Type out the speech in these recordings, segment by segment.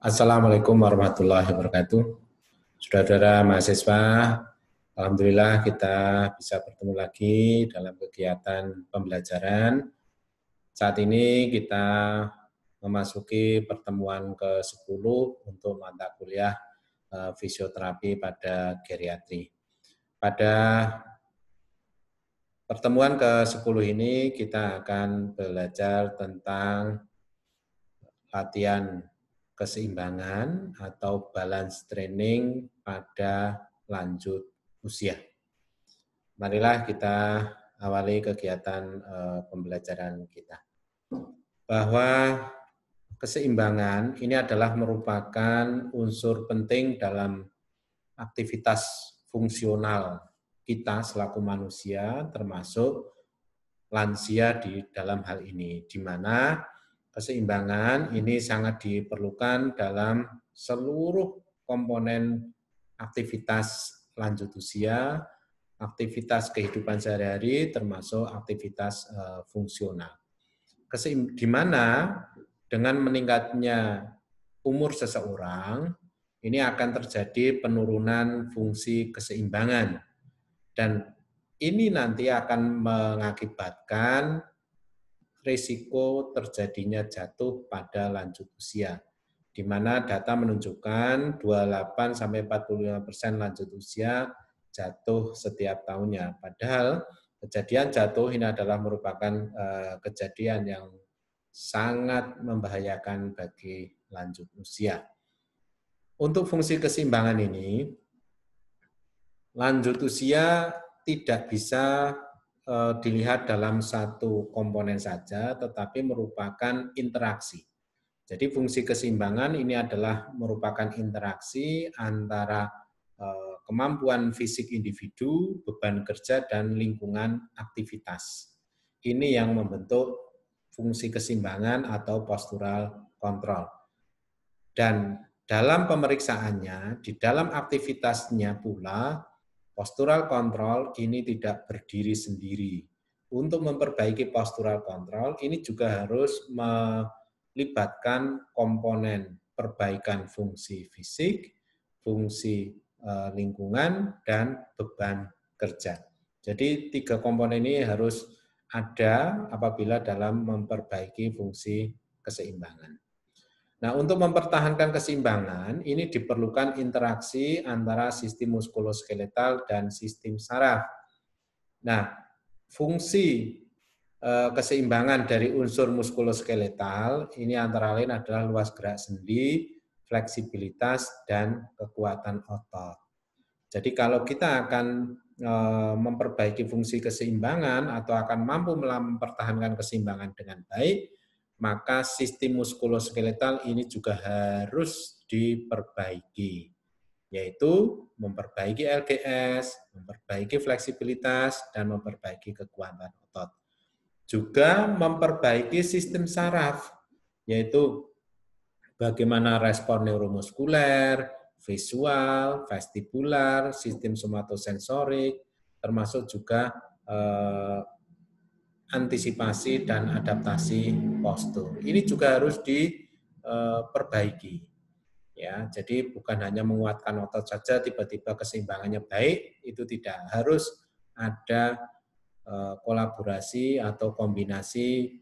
Assalamualaikum warahmatullahi wabarakatuh. Saudara-saudara mahasiswa, alhamdulillah kita bisa bertemu lagi dalam kegiatan pembelajaran. Saat ini kita memasuki pertemuan ke-10 untuk mata kuliah fisioterapi pada geriatri. Pada pertemuan ke-10 ini kita akan belajar tentang latihan keseimbangan atau balance training pada lanjut usia. Marilah kita awali kegiatan pembelajaran kita. Bahwa keseimbangan ini adalah merupakan unsur penting dalam aktivitas fungsional kita selaku manusia, termasuk lansia di dalam hal ini, di mana keseimbangan ini sangat diperlukan dalam seluruh komponen aktivitas lanjut usia, aktivitas kehidupan sehari-hari, termasuk aktivitas fungsional. Di mana dengan meningkatnya umur seseorang, ini akan terjadi penurunan fungsi keseimbangan. Dan ini nanti akan mengakibatkan risiko terjadinya jatuh pada lanjut usia, di mana data menunjukkan 28-45% lanjut usia jatuh setiap tahunnya. Padahal kejadian jatuh ini adalah merupakan kejadian yang sangat membahayakan bagi lanjut usia. Untuk fungsi keseimbangan ini, lanjut usia tidak bisa dilihat dalam satu komponen saja, tetapi merupakan interaksi. Jadi fungsi keseimbangan ini adalah merupakan interaksi antara kemampuan fisik individu, beban kerja, dan lingkungan aktivitas. Ini yang membentuk fungsi keseimbangan atau postural control. Dan dalam pemeriksaannya, di dalam aktivitasnya pula, postural control ini tidak berdiri sendiri. Untuk memperbaiki postural control, ini juga harus melibatkan komponen perbaikan fungsi fisik, fungsi lingkungan, dan beban kerja. Jadi 3 komponen ini harus ada apabila dalam memperbaiki fungsi keseimbangan. Nah, untuk mempertahankan keseimbangan, ini diperlukan interaksi antara sistem muskuloskeletal dan sistem saraf. Nah, fungsi keseimbangan dari unsur muskuloskeletal ini antara lain adalah luas gerak sendi, fleksibilitas, dan kekuatan otot. Jadi kalau kita akan memperbaiki fungsi keseimbangan atau akan mampu mempertahankan keseimbangan dengan baik, maka sistem muskuloskeletal ini juga harus diperbaiki, yaitu memperbaiki LGS, memperbaiki fleksibilitas, dan memperbaiki kekuatan otot. Juga memperbaiki sistem saraf, yaitu bagaimana respon neuromuskuler, visual, vestibular, sistem somatosensorik, termasuk juga antisipasi dan adaptasi postur. Ini juga harus diperbaiki. Ya, jadi bukan hanya menguatkan otot saja tiba-tiba keseimbangannya baik, itu tidak. Harus ada kolaborasi atau kombinasi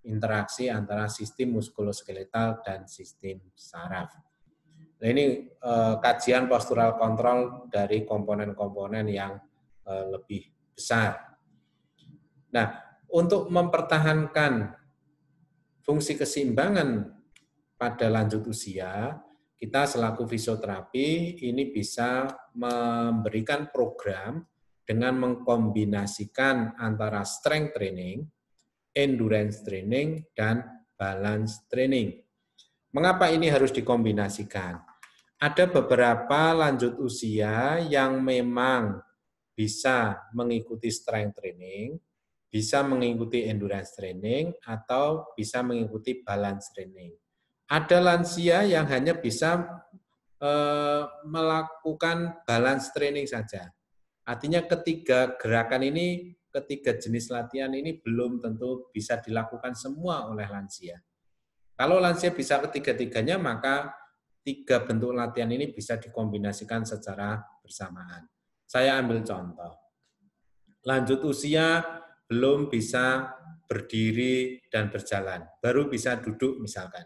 interaksi antara sistem muskuloskeletal dan sistem saraf. Nah, ini kajian postural kontrol dari komponen-komponen yang lebih besar. Nah, untuk mempertahankan fungsi keseimbangan pada lanjut usia, kita selaku fisioterapi ini bisa memberikan program dengan mengkombinasikan antara strength training, endurance training, dan balance training. Mengapa ini harus dikombinasikan? Ada beberapa lanjut usia yang memang bisa mengikuti strength training, bisa mengikuti endurance training, atau bisa mengikuti balance training. Ada lansia yang hanya bisa melakukan balance training saja. Artinya ketiga gerakan ini, ketiga jenis latihan ini belum tentu bisa dilakukan semua oleh lansia. Kalau lansia bisa ketiga-tiganya, maka tiga bentuk latihan ini bisa dikombinasikan secara bersamaan. Saya ambil contoh. Lanjut usia belum bisa berdiri dan berjalan, baru bisa duduk misalkan.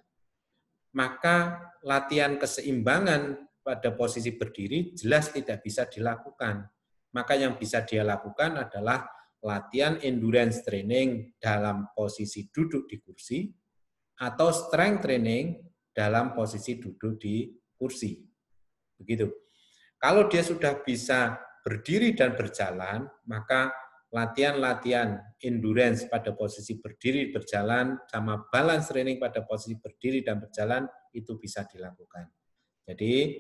Maka latihan keseimbangan pada posisi berdiri jelas tidak bisa dilakukan. Maka yang bisa dia lakukan adalah latihan endurance training dalam posisi duduk di kursi atau strength training dalam posisi duduk di kursi. Begitu. Kalau dia sudah bisa berdiri dan berjalan, maka latihan-latihan endurance pada posisi berdiri berjalan sama balance training pada posisi berdiri dan berjalan itu bisa dilakukan. Jadi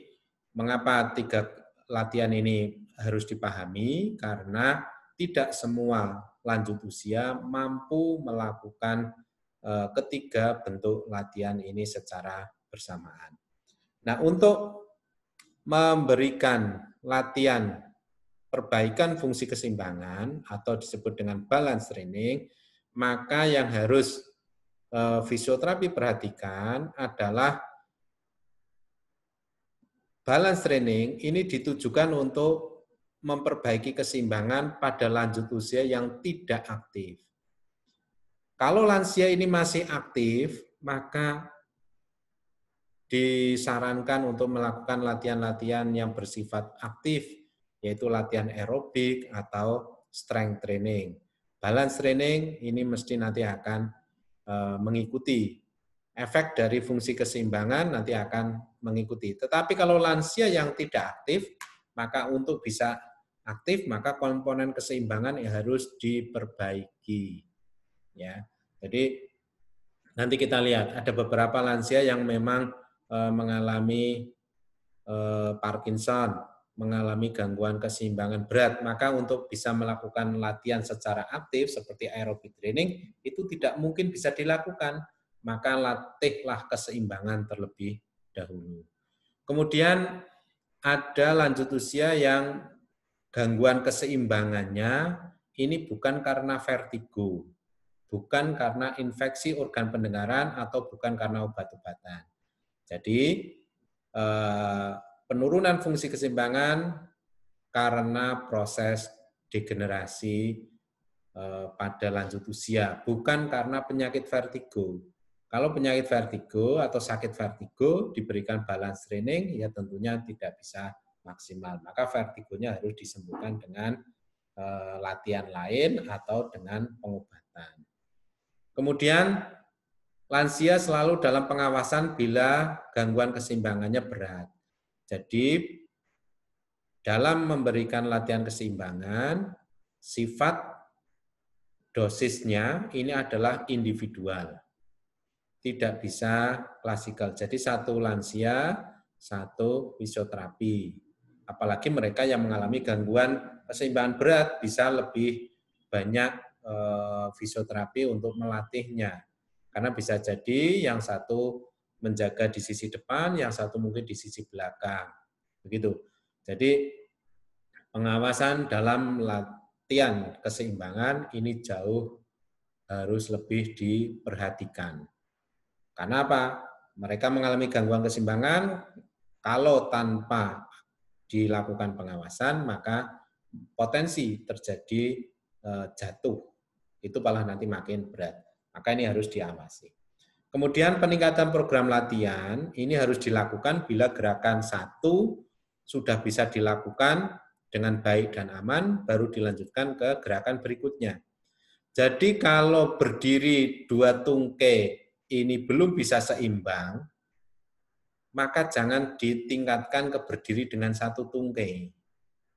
mengapa tiga latihan ini harus dipahami? Karena tidak semua lanjut usia mampu melakukan ketiga bentuk latihan ini secara bersamaan. Nah, untuk memberikan latihan perbaikan fungsi keseimbangan atau disebut dengan balance training, maka yang harus fisioterapi perhatikan adalah balance training ini ditujukan untuk memperbaiki keseimbangan pada lanjut usia yang tidak aktif. Kalau lansia ini masih aktif, maka disarankan untuk melakukan latihan-latihan yang bersifat aktif, yaitu latihan aerobik atau strength training. Balance training ini mesti nanti akan mengikuti efek dari fungsi keseimbangan, nanti akan mengikuti. Tetapi kalau lansia yang tidak aktif, maka untuk bisa aktif, maka komponen keseimbangan yang harus diperbaiki. Ya, jadi nanti kita lihat ada beberapa lansia yang memang mengalami Parkinson, mengalami gangguan keseimbangan berat, maka untuk bisa melakukan latihan secara aktif seperti aerobic training itu tidak mungkin bisa dilakukan, maka latihlah keseimbangan terlebih dahulu. Kemudian ada lanjut usia yang gangguan keseimbangannya ini bukan karena vertigo, bukan karena infeksi organ pendengaran atau bukan karena obat-obatan. Jadi penurunan fungsi keseimbangan karena proses degenerasi pada lanjut usia, bukan karena penyakit vertigo. Kalau penyakit vertigo atau sakit vertigo diberikan balance training, ya tentunya tidak bisa maksimal. Maka vertigonya harus disembuhkan dengan latihan lain atau dengan pengobatan. Kemudian lansia selalu dalam pengawasan bila gangguan keseimbangannya berat. Jadi dalam memberikan latihan keseimbangan, sifat dosisnya ini adalah individual. Tidak bisa klasikal. Jadi satu lansia, satu fisioterapi. Apalagi mereka yang mengalami gangguan keseimbangan berat bisa lebih banyak fisioterapi untuk melatihnya. Karena bisa jadi yang satu menjaga di sisi depan, yang satu mungkin di sisi belakang. Begitu. Jadi pengawasan dalam latihan keseimbangan ini jauh harus lebih diperhatikan. Karena apa? Mereka mengalami gangguan keseimbangan, kalau tanpa dilakukan pengawasan, maka potensi terjadi jatuh. Itu malah nanti makin berat. Maka ini harus diawasi. Kemudian peningkatan program latihan, ini harus dilakukan bila gerakan satu sudah bisa dilakukan dengan baik dan aman, baru dilanjutkan ke gerakan berikutnya. Jadi kalau berdiri dua tungkai ini belum bisa seimbang, maka jangan ditingkatkan ke berdiri dengan satu tungkai.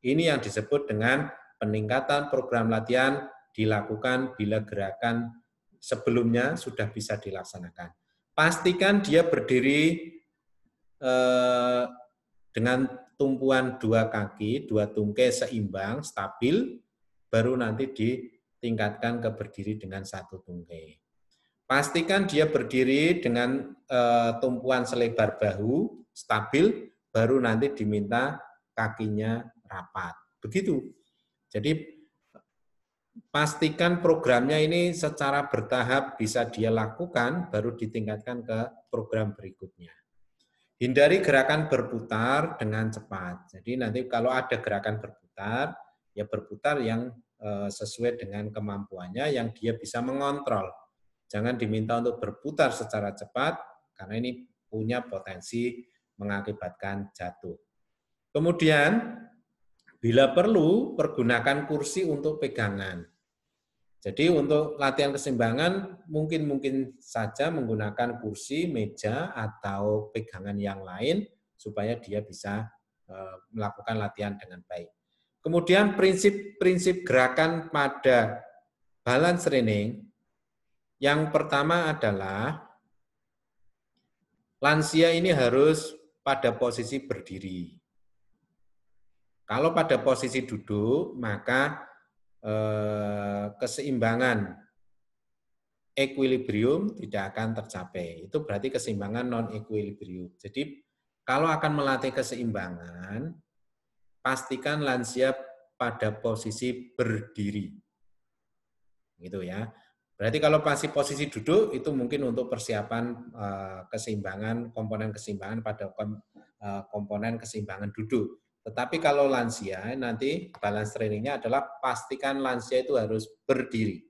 Ini yang disebut dengan peningkatan program latihan dilakukan bila gerakan sebelumnya sudah bisa dilaksanakan. Pastikan dia berdiri dengan tumpuan dua kaki, dua tungkai seimbang, stabil, baru nanti ditingkatkan ke berdiri dengan satu tungkai. Pastikan dia berdiri dengan tumpuan selebar bahu, stabil, baru nanti diminta kakinya rapat. Begitu. Jadi pastikan programnya ini secara bertahap bisa dia lakukan, baru ditingkatkan ke program berikutnya. Hindari gerakan berputar dengan cepat. Jadi nanti kalau ada gerakan berputar, ya berputar yang sesuai dengan kemampuannya yang dia bisa mengontrol. Jangan diminta untuk berputar secara cepat karena ini punya potensi mengakibatkan jatuh. Kemudian bila perlu pergunakan kursi untuk pegangan. Jadi untuk latihan keseimbangan mungkin saja menggunakan kursi, meja, atau pegangan yang lain supaya dia bisa melakukan latihan dengan baik. Kemudian prinsip-prinsip gerakan pada balance training, yang pertama adalah lansia ini harus pada posisi berdiri. Kalau pada posisi duduk, maka keseimbangan equilibrium tidak akan tercapai. Itu berarti keseimbangan non-equilibrium. Jadi kalau akan melatih keseimbangan, pastikan lansia pada posisi berdiri. Gitu ya. Berarti kalau masih posisi duduk, itu mungkin untuk persiapan keseimbangan, komponen keseimbangan pada komponen keseimbangan duduk. Tetapi kalau lansia, nanti balance trainingnya adalah pastikan lansia itu harus berdiri.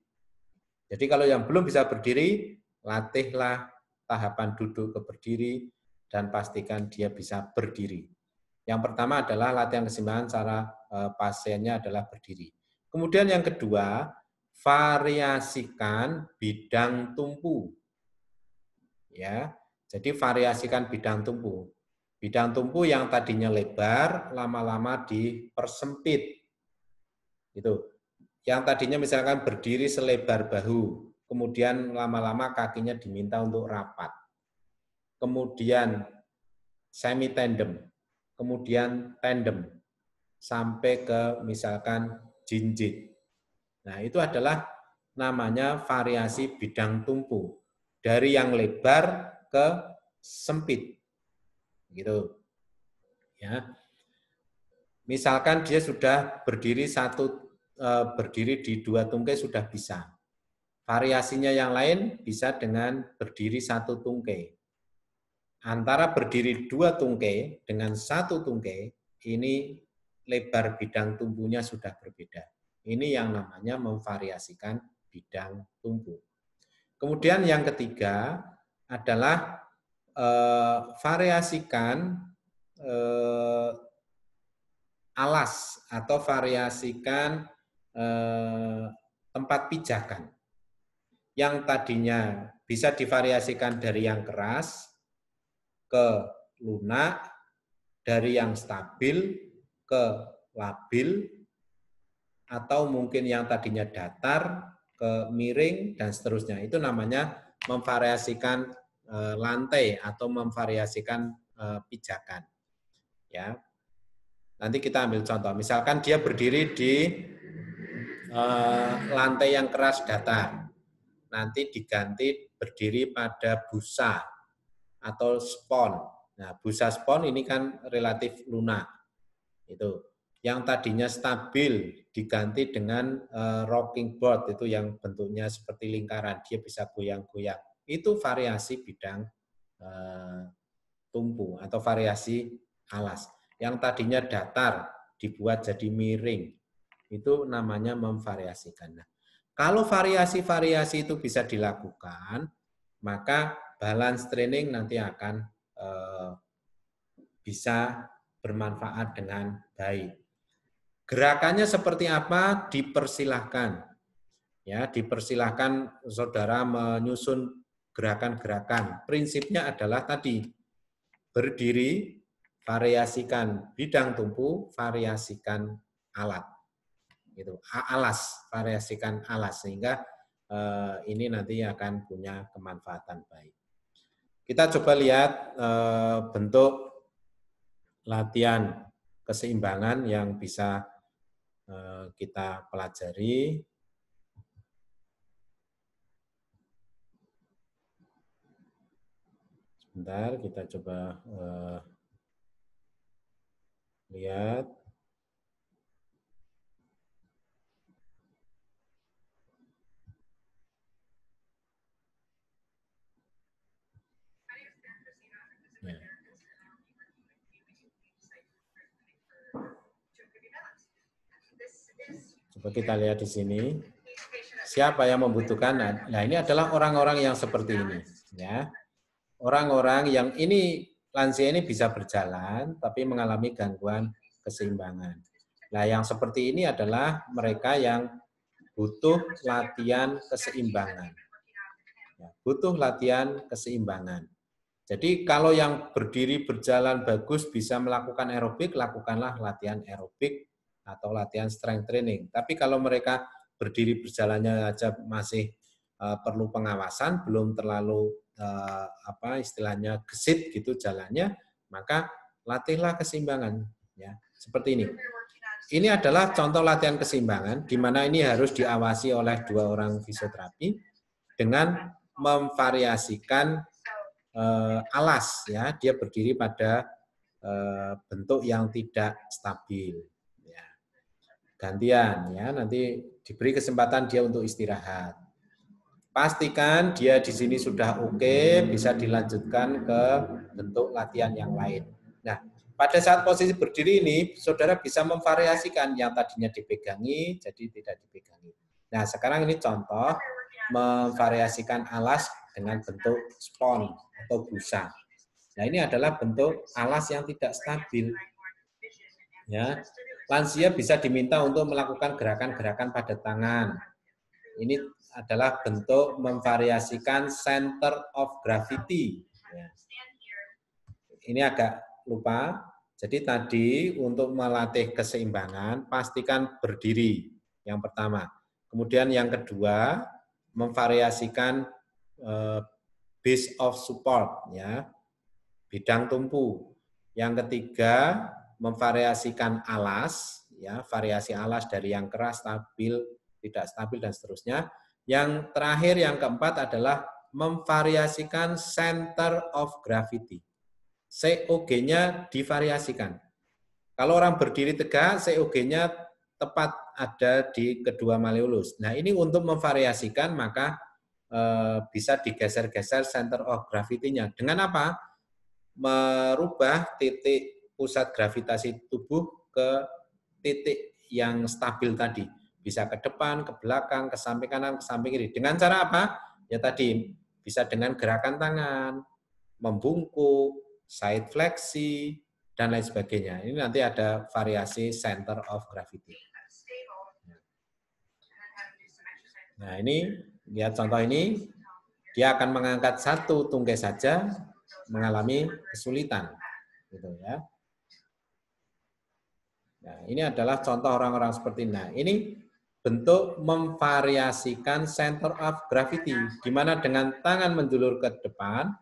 Jadi kalau yang belum bisa berdiri, latihlah tahapan duduk ke berdiri dan pastikan dia bisa berdiri. Yang pertama adalah latihan keseimbangan cara pasiennya adalah berdiri. Kemudian yang kedua, variasikan bidang tumpu. Ya. Jadi variasikan bidang tumpu. Bidang tumpu yang tadinya lebar lama-lama dipersempit. Gitu. Yang tadinya misalkan berdiri selebar bahu, kemudian lama-lama kakinya diminta untuk rapat. Kemudian semi tandem, kemudian tandem sampai ke misalkan jinjit. Nah, itu adalah namanya variasi bidang tumpu. Dari yang lebar ke sempit. Gitu. Ya. Misalkan dia sudah berdiri di dua tungkai sudah bisa. Variasinya yang lain bisa dengan berdiri satu tungkai. Antara berdiri dua tungkai dengan satu tungkai, ini lebar bidang tumpunya sudah berbeda. Ini yang namanya memvariasikan bidang tumpu. Kemudian yang ketiga adalah variasikan alas atau variasikan tempat pijakan. Yang tadinya bisa divariasikan dari yang keras ke lunak, dari yang stabil ke labil, atau mungkin yang tadinya datar ke miring dan seterusnya. Itu namanya memvariasikan lantai atau memvariasikan pijakan. Ya. Nanti kita ambil contoh. Misalkan dia berdiri di lantai yang keras datar. Nanti diganti berdiri pada busa atau spon. Nah, busa spon ini kan relatif lunak. Itu. Yang tadinya stabil diganti dengan rocking board, itu yang bentuknya seperti lingkaran, dia bisa goyang-goyang. Itu variasi bidang tumpu atau variasi alas. Yang tadinya datar dibuat jadi miring. Itu namanya memvariasikan. Nah, kalau variasi-variasi itu bisa dilakukan, maka balance training nanti akan bisa bermanfaat dengan baik. Gerakannya seperti apa? Dipersilahkan. Ya, dipersilahkan saudara menyusun gerakan-gerakan. Prinsipnya adalah tadi, berdiri, variasikan bidang tumpu, variasikan alat. Gitu. Alas, variasikan alas sehingga ini nanti akan punya kemanfaatan baik. Kita coba lihat bentuk latihan keseimbangan yang bisa kita pelajari. Sebentar, kita coba lihat. Ya. Coba kita lihat di sini. Siapa yang membutuhkan? Nah, ini adalah orang-orang yang seperti ini, ya. Orang-orang yang ini lansia ini bisa berjalan tapi mengalami gangguan keseimbangan. Nah, yang seperti ini adalah mereka yang butuh latihan keseimbangan. Ya, butuh latihan keseimbangan. Jadi kalau yang berdiri berjalan bagus bisa melakukan aerobik, lakukanlah latihan aerobik atau latihan strength training. Tapi kalau mereka berdiri berjalannya aja masih perlu pengawasan, belum terlalu istilahnya gesit gitu jalannya, maka latihlah keseimbangan. Ya, seperti ini. Ini adalah contoh latihan keseimbangan, di mana ini harus diawasi oleh 2 orang fisioterapi dengan memvariasikan alas, ya, dia berdiri pada bentuk yang tidak stabil. Ya. Gantian, ya, nanti diberi kesempatan dia untuk istirahat. Pastikan dia di sini sudah oke, bisa dilanjutkan ke bentuk latihan yang lain. Nah, pada saat posisi berdiri ini, saudara bisa memvariasikan yang tadinya dipegangi, jadi tidak dipegangi. Nah, sekarang ini contoh memvariasikan alas dengan bentuk spon atau busa. Nah, ini adalah bentuk alas yang tidak stabil. Ya, lansia bisa diminta untuk melakukan gerakan-gerakan pada tangan. Ini adalah bentuk memvariasikan center of gravity. Ya. Ini agak lupa. Jadi tadi untuk melatih keseimbangan, pastikan berdiri yang pertama. Kemudian yang kedua, memvariasikan base of support, ya, bidang tumpu. Yang ketiga, memvariasikan alas, ya, variasi alas dari yang keras, stabil, tidak stabil, dan seterusnya. Yang terakhir, yang keempat adalah memvariasikan center of gravity. COG-nya divariasikan. Kalau orang berdiri tegak, COG-nya tepat ada di kedua malleolus. Nah, ini untuk memvariasikan, maka bisa digeser-geser center of gravity-nya. Dengan apa? Merubah titik pusat gravitasi tubuh ke titik yang stabil tadi. Bisa ke depan, ke belakang, ke samping kanan, ke samping kiri. Dengan cara apa? Ya tadi, bisa dengan gerakan tangan, membungkuk, side fleksi, dan lain sebagainya. Ini nanti ada variasi center of gravity. Nah, ini lihat contoh ini, dia akan mengangkat satu tungkai saja, mengalami kesulitan, gitu ya. Nah, ini adalah contoh orang-orang seperti ini. Nah, ini bentuk memvariasikan center of gravity, di mana dengan tangan menjulur ke depan,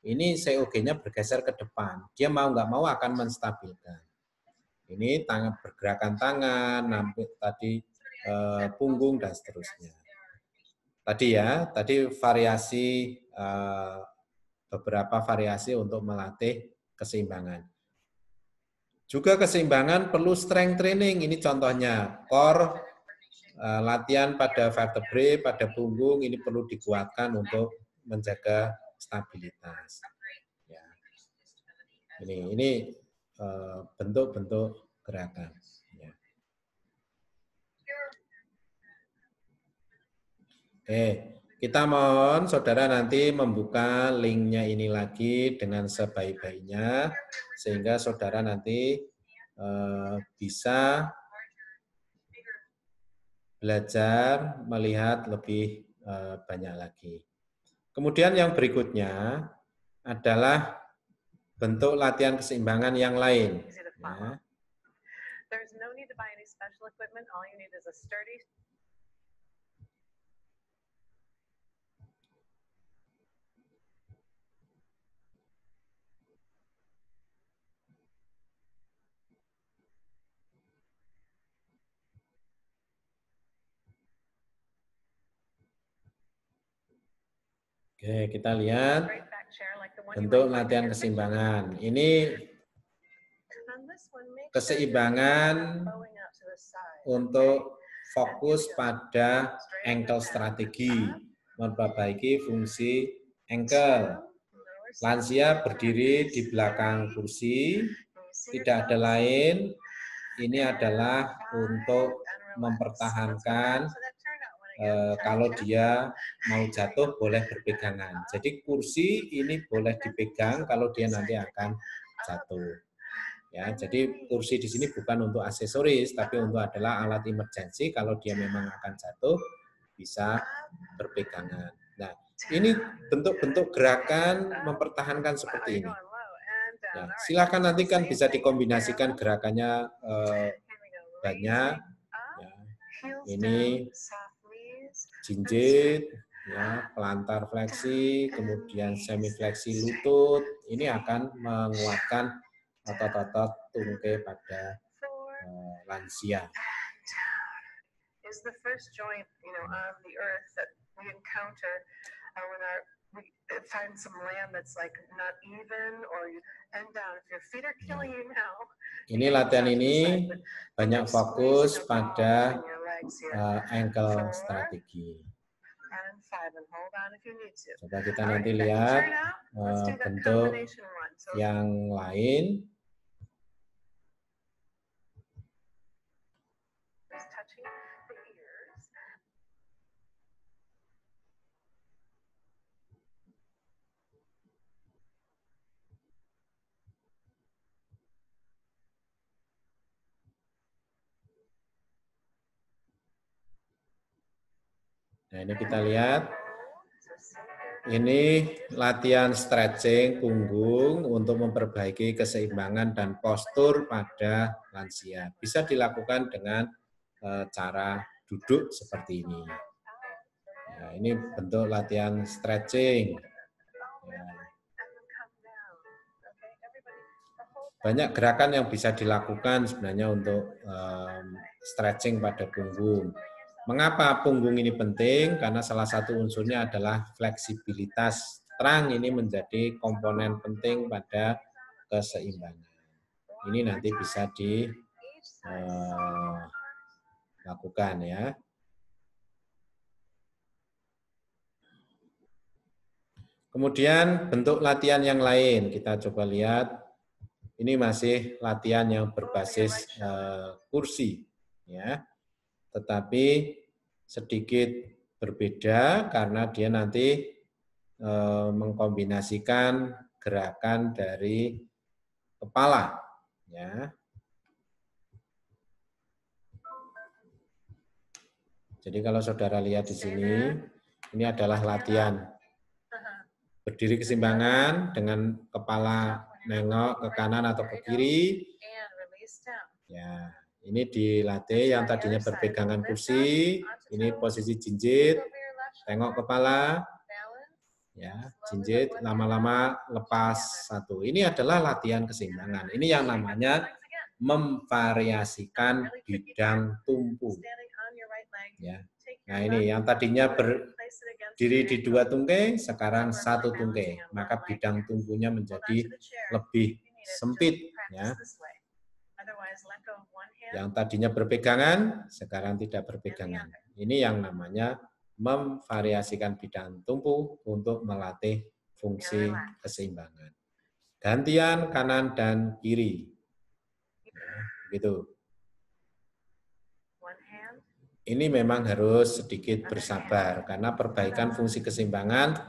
ini COG-nya bergeser ke depan. Dia mau nggak mau akan menstabilkan. Ini tangan pergerakan tangan, nanti tadi punggung dan seterusnya. Tadi variasi beberapa variasi untuk melatih keseimbangan. Juga keseimbangan perlu strength training. Ini contohnya core, latihan pada vertebrae, pada punggung ini perlu dikuatkan untuk menjaga stabilitas. Ya. Ini bentuk-bentuk gerakan. Ya. Oke, kita mohon saudara nanti membuka linknya ini lagi dengan sebaik-baiknya, sehingga saudara nanti bisa belajar melihat lebih banyak lagi. Kemudian yang berikutnya adalah bentuk latihan keseimbangan yang lain. Ya. Oke, kita lihat bentuk latihan keseimbangan. Ini keseimbangan untuk fokus pada ankle strategi, memperbaiki fungsi ankle. Lansia berdiri di belakang kursi, tidak ada lain. Ini adalah untuk mempertahankan kalau dia mau jatuh boleh berpegangan. Jadi kursi ini boleh dipegang kalau dia nanti akan jatuh. Ya, jadi kursi di sini bukan untuk aksesoris, tapi untuk adalah alat emergensi kalau dia memang akan jatuh bisa berpegangan. Nah, ini bentuk-bentuk gerakan mempertahankan seperti ini. Ya, silakan nanti kan bisa dikombinasikan gerakannya banyak. Ya, ini jinjit, ya, pelantar fleksi, kemudian semi fleksi lutut. Ini akan menguatkan otot-otot tungkai pada lansia. Ini latihan ini banyak fokus pada ankle strategi. Coba kita nanti lihat bentuk yang lain. Nah, ini kita lihat. Ini latihan stretching punggung untuk memperbaiki keseimbangan dan postur pada lansia. Bisa dilakukan dengan cara duduk seperti ini. Ya, ini bentuk latihan stretching. Ya. Banyak gerakan yang bisa dilakukan sebenarnya untuk stretching pada punggung. Mengapa punggung ini penting? Karena salah satu unsurnya adalah fleksibilitas. Strength ini menjadi komponen penting pada keseimbangan. Ini nanti bisa dilakukan ya. Kemudian bentuk latihan yang lain, kita coba lihat. Ini masih latihan yang berbasis kursi, ya. Tetapi sedikit berbeda karena dia nanti mengkombinasikan gerakan dari kepala, ya. Jadi kalau saudara lihat di sini, ini adalah latihan berdiri keseimbangan dengan kepala nengok ke kanan atau ke kiri. Ya, ini dilatih yang tadinya berpegangan kursi, ini posisi jinjit, tengok kepala, ya, jinjit, lama-lama lepas satu. Ini adalah latihan keseimbangan. Ini yang namanya memvariasikan bidang tumpu. Ya. Nah, ini yang tadinya berdiri di dua tungkai, sekarang satu tungkai. Maka bidang tumpunya menjadi lebih sempit. Ya. Yang tadinya berpegangan, sekarang tidak berpegangan. Ini yang namanya memvariasikan bidang tumpu untuk melatih fungsi keseimbangan. Gantian kanan dan kiri. Ya, begitu. Ini memang harus sedikit bersabar karena perbaikan fungsi keseimbangan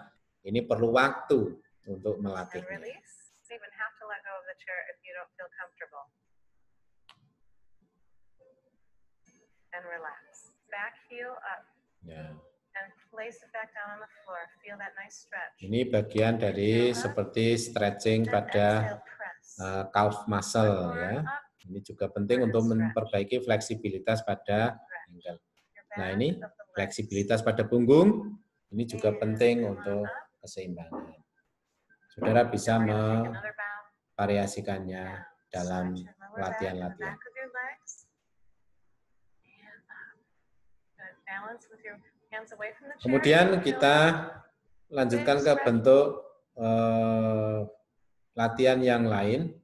ini perlu waktu untuk melatihnya. Ya. Ini bagian dari seperti stretching pada calf muscle, ya. Ini juga penting untuk memperbaiki fleksibilitas pada ankle. Nah, ini fleksibilitas pada punggung, ini juga penting untuk keseimbangan. Saudara bisa memvariasikannya dalam latihan-latihan. Kemudian kita lanjutkan ke bentuk latihan yang lain.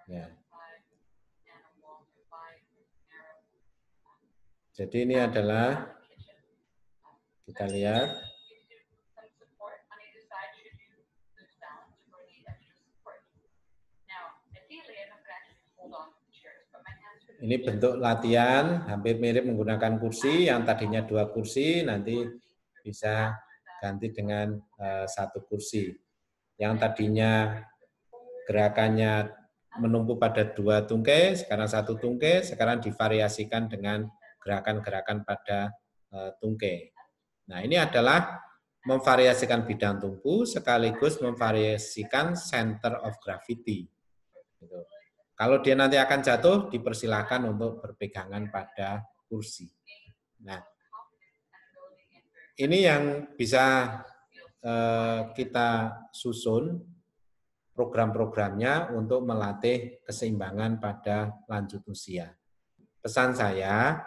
Ya. Jadi ini adalah, kita lihat, Ini bentuk latihan, hampir mirip menggunakan kursi, yang tadinya 2 kursi, nanti bisa ganti dengan 1 kursi. Yang tadinya gerakannya menumpu pada 2 tungkai, sekarang 1 tungkai, sekarang divariasikan dengan gerakan-gerakan pada tungkai. Nah, ini adalah memvariasikan bidang tumpu sekaligus memvariasikan center of gravity. Gitu. Kalau dia nanti akan jatuh, dipersilahkan untuk berpegangan pada kursi. Nah, ini yang bisa kita susun program-programnya untuk melatih keseimbangan pada lanjut usia. Pesan saya,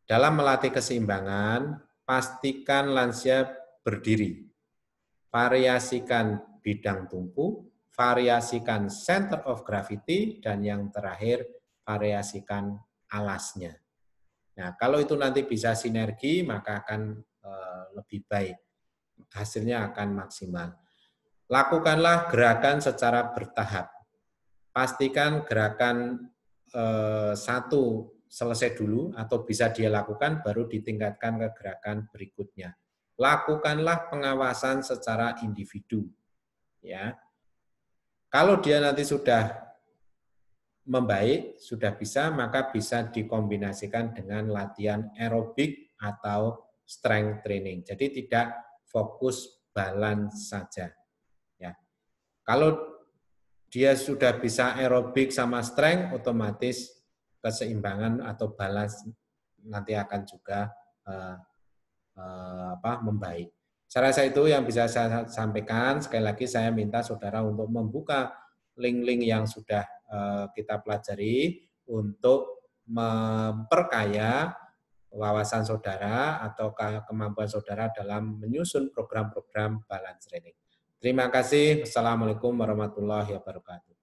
dalam melatih keseimbangan, pastikan lansia berdiri. Variasikan bidang tumpu, variasikan center of gravity, dan yang terakhir, variasikan alasnya. Nah, kalau itu nanti bisa sinergi, maka akan lebih baik. Hasilnya akan maksimal. Lakukanlah gerakan secara bertahap. Pastikan gerakan satu selesai dulu atau bisa dia lakukan, baru ditingkatkan ke gerakan berikutnya. Lakukanlah pengawasan secara individu. Ya, kalau dia nanti sudah membaik, sudah bisa, maka bisa dikombinasikan dengan latihan aerobik atau strength training. Jadi tidak fokus balance saja. Ya, kalau dia sudah bisa aerobik sama strength, otomatis keseimbangan atau balance nanti akan juga membaik. Saya rasa itu yang bisa saya sampaikan. Sekali lagi saya minta saudara untuk membuka link-link yang sudah kita pelajari untuk memperkaya wawasan saudara atau kemampuan saudara dalam menyusun program-program balance training. Terima kasih. Wassalamualaikum warahmatullahi wabarakatuh.